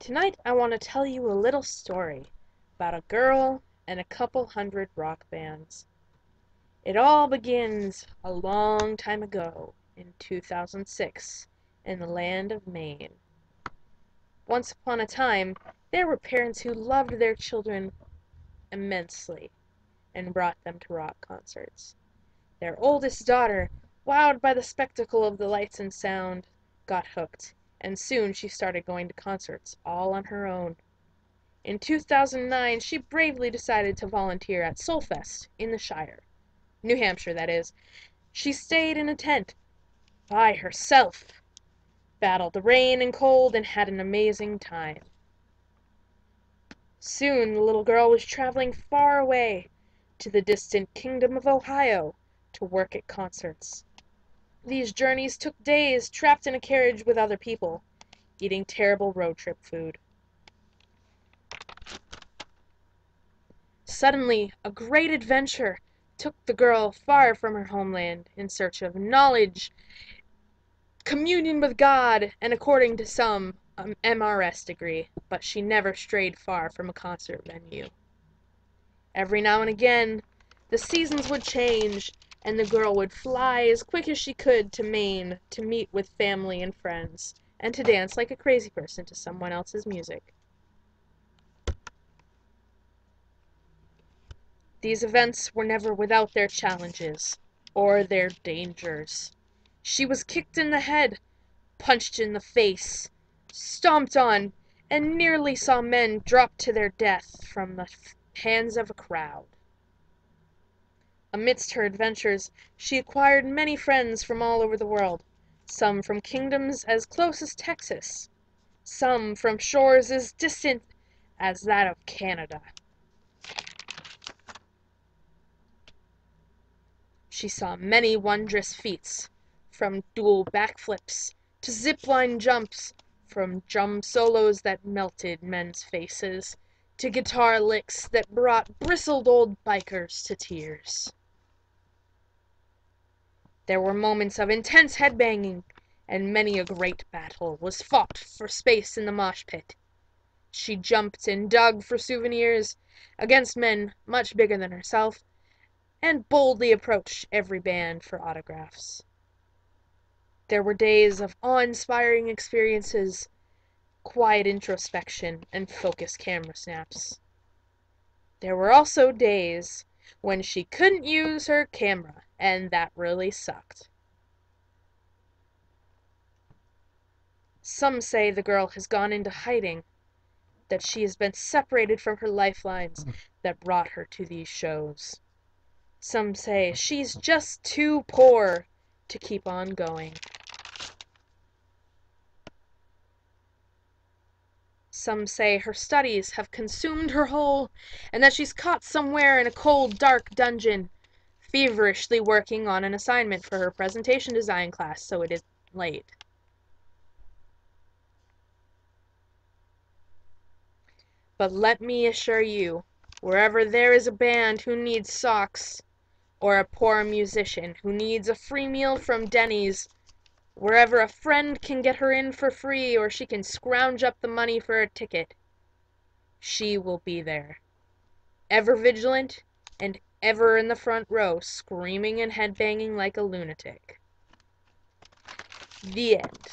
Tonight I want to tell you a little story about a girl and a couple hundred rock bands. It all begins a long time ago in 2006 in the land of Maine. Once upon a time, there were parents who loved their children immensely and brought them to rock concerts. Their oldest daughter, wowed by the spectacle of the lights and sound, got hooked, and soon she started going to concerts all on her own. In 2009, she bravely decided to volunteer at Soulfest in the Shire. New Hampshire, that is. She stayed in a tent by herself, battled the rain and cold, and had an amazing time. Soon the little girl was traveling far away to the distant kingdom of Ohio to work at concerts. These journeys took days trapped in a carriage with other people, eating terrible road trip food. Suddenly, a great adventure took the girl far from her homeland in search of knowledge, communion with God, and according to some, an MRS degree, but she never strayed far from a concert venue. Every now and again, the seasons would change, and the girl would fly as quick as she could to Maine to meet with family and friends, and to dance like a crazy person to someone else's music. These events were never without their challenges, or their dangers. She was kicked in the head, punched in the face, stomped on, and nearly saw men drop to their death from the hands of a crowd. Amidst her adventures, she acquired many friends from all over the world, some from kingdoms as close as Texas, some from shores as distant as that of Canada. She saw many wondrous feats, from dual backflips to zipline jumps, from drum solos that melted men's faces to guitar licks that brought bristled old bikers to tears. There were moments of intense headbanging, and many a great battle was fought for space in the mosh pit. She jumped and dug for souvenirs against men much bigger than herself, and boldly approached every band for autographs. There were days of awe-inspiring experiences, quiet introspection, and focused camera snaps. There were also days when she couldn't use her camera, and that really sucked. Some say the girl has gone into hiding, that she has been separated from her lifelines that brought her to these shows. Some say she's just too poor to keep on going. Some say her studies have consumed her whole, and that she's caught somewhere in a cold, dark dungeon, feverishly working on an assignment for her presentation design class, so it isn't late. But let me assure you, wherever there is a band who needs socks, or a poor musician who needs a free meal from Denny's, wherever a friend can get her in for free or she can scrounge up the money for a ticket, she will be there, ever vigilant and ever in the front row, screaming and headbanging like a lunatic. The end.